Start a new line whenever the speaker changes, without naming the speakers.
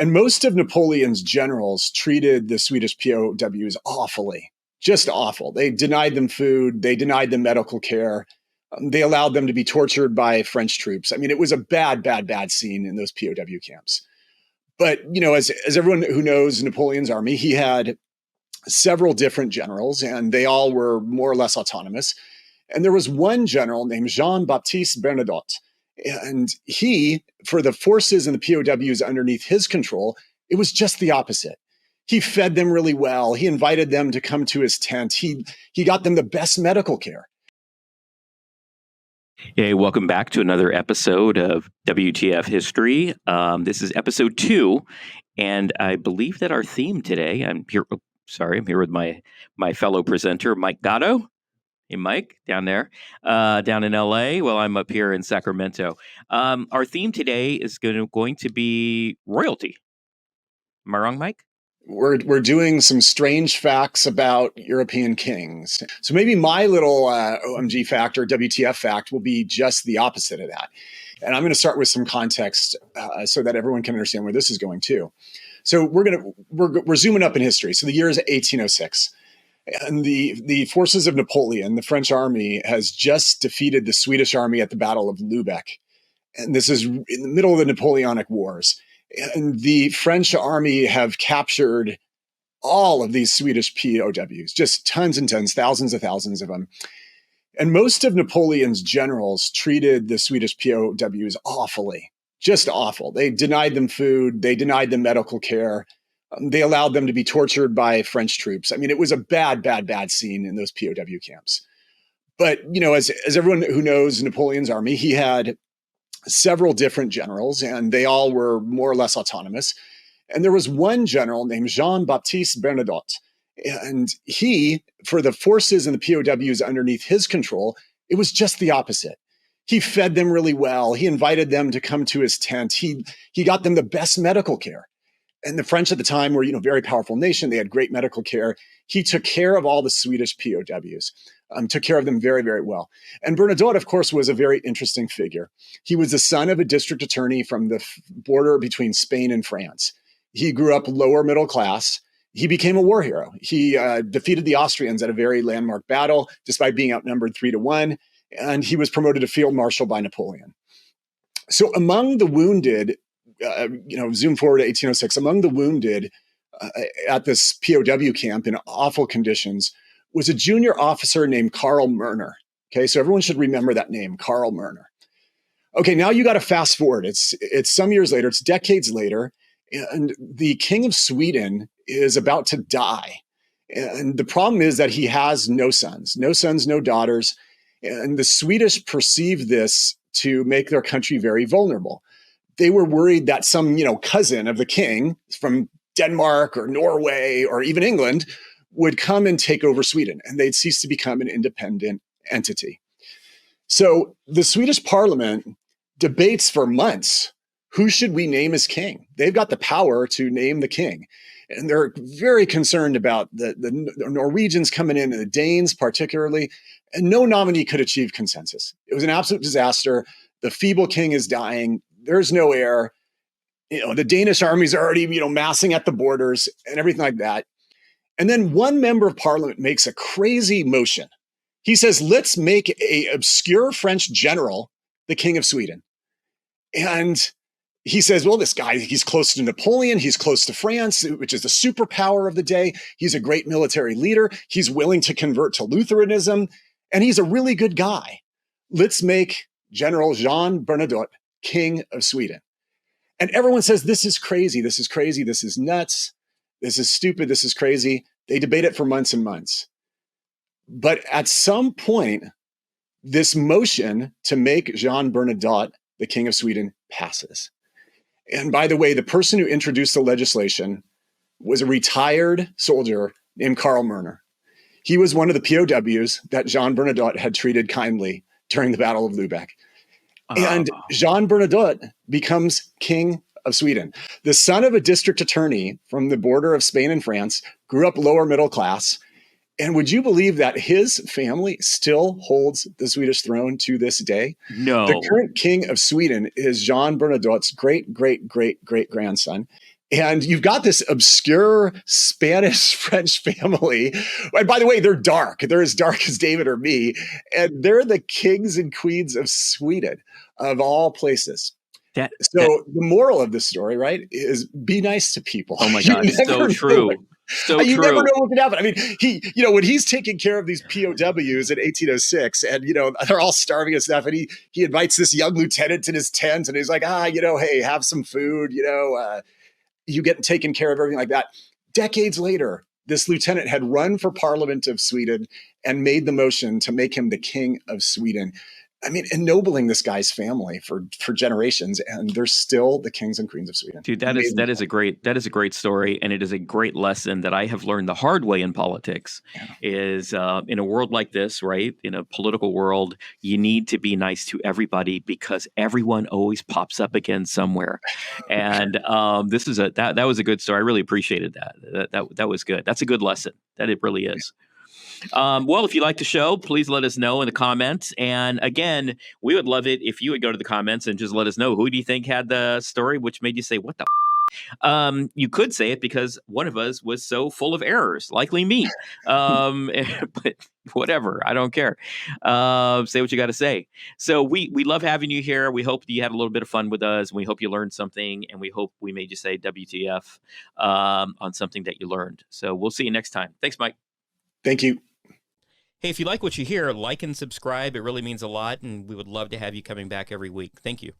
And most of Napoleon's generals treated the Swedish POWs awfully, just awful. They denied them food. They denied them medical care. They allowed them to be tortured by French troops. I mean, it was a bad, bad, bad scene in those POW camps. But, as everyone who knows Napoleon's army, he had several different generals, and they all were more or less autonomous. And there was one general named Jean-Baptiste Bernadotte. And he, for the forces and the POWs underneath his control, it was just the opposite. He fed them really well. He invited them to come to his tent. He got them the best medical care.
Hey, welcome back to another episode of WTF History. This is episode 2, and I believe that our theme today, I'm here with my fellow presenter, Mike Gatto. Hey, Mike, down there, down in LA, while I'm up here in Sacramento. Our theme today is going to be royalty. Am I wrong, Mike?
We're doing some strange facts about European kings. So maybe my little OMG fact or WTF fact will be just the opposite of that. And I'm going to start with some context so that everyone can understand where this is going too. So we're zooming up in history. So the year is 1806. And the forces of Napoleon, the French army, has just defeated the Swedish army at the Battle of Lubeck. And this is in the middle of the Napoleonic Wars. And the French army have captured all of these Swedish POWs, just tons and tons, thousands of them. And most of Napoleon's generals treated the Swedish POWs awfully, just awful. They denied them food. They denied them medical care. They allowed them to be tortured by French troops. I mean, it was a bad, bad, bad scene in those POW camps. But, as everyone who knows Napoleon's army, he had several different generals, and they all were more or less autonomous. And there was one general named Jean-Baptiste Bernadotte. And he, for the forces and the POWs underneath his control, it was just the opposite. He fed them really well. He invited them to come to his tent. He got them the best medical care. And the French at the time were, very powerful nation. They had great medical care. He took care of all the Swedish POWs, took care of them very, very well. And Bernadotte, of course, was a very interesting figure. He was the son of a district attorney from the border between Spain and France. He grew up lower middle class. He became a war hero. He defeated the Austrians at a very landmark battle, despite being outnumbered 3-1. And he was promoted to field marshal by Napoleon. So among the wounded, zoom forward to 1806, among the wounded at this POW camp in awful conditions was a junior officer named Karl Murner. Okay, so everyone should remember that name, Karl Murner. Okay, now you got to fast forward. It's some years later, it's decades later, and the King of Sweden is about to die. And the problem is that he has no sons, no daughters. And the Swedish perceive this to make their country very vulnerable. They were worried that some, cousin of the king from Denmark or Norway or even England would come and take over Sweden, and they'd cease to become an independent entity. So the Swedish parliament debates for months, who should we name as king? They've got the power to name the king. And they're very concerned about the Norwegians coming in, and the Danes particularly, and no nominee could achieve consensus. It was an absolute disaster. The feeble king is dying. There's no heir. The Danish armies are already, massing at the borders and everything like that. And then one member of parliament makes a crazy motion. He says, let's make a obscure French general the king of Sweden. And he says, well, this guy, he's close to Napoleon. He's close to France, which is the superpower of the day. He's a great military leader. He's willing to convert to Lutheranism. And he's a really good guy. Let's make General Jean Bernadotte King of Sweden. And everyone says, this is crazy. This is crazy. This is nuts. This is stupid. This is crazy. They debate it for months and months. But at some point, this motion to make Jean Bernadotte the King of Sweden passes. And by the way, the person who introduced the legislation was a retired soldier named Karl Murner. He was one of the POWs that Jean Bernadotte had treated kindly during the Battle of Lubeck. And Jean Bernadotte becomes King of Sweden. The son of a district attorney from the border of Spain and France, grew up lower middle class. And would you believe that his family still holds the Swedish throne to this day?
No.
The current king of Sweden is Jean Bernadotte's great grandson. And you've got this obscure Spanish French family. And by the way, they're dark. They're as dark as David or me. And they're the kings and queens of Sweden, of all places. So the moral of the story, right, is be nice to people.
Oh my God, so true. So
you
true.
never know what can happen. I mean, when he's taking care of these POWs in 1806, and they're all starving and stuff, and he invites this young lieutenant in his tent, and he's like, hey, have some food, you get taken care of, everything like that. Decades later, this lieutenant had run for Parliament of Sweden and made the motion to make him the king of Sweden. I mean, ennobling this guy's family for generations, and they're still the kings and queens of Sweden.
Dude, that is a great story, and it is a great lesson that I have learned the hard way in politics. Is in a world like this, right? In a political world, you need to be nice to everybody because everyone always pops up again somewhere. And this is that was a good story. I really appreciated that. That was good. That's a good lesson. That it really is. Well, if you like the show, please let us know in the comments. And again, we would love it if you would go to the comments and just let us know, who do you think had the story which made you say, what the you could say it because one of us was so full of errors, likely me. But whatever, I don't care. Say what you got to say. So we love having you here. We hope you had a little bit of fun with us. We hope you learned something, and we hope we made you say WTF on something that you learned. So we'll see you next time. Thanks, Mike.
Thank you.
Hey, if you like what you hear, like and subscribe. It really means a lot, and we would love to have you coming back every week. Thank you.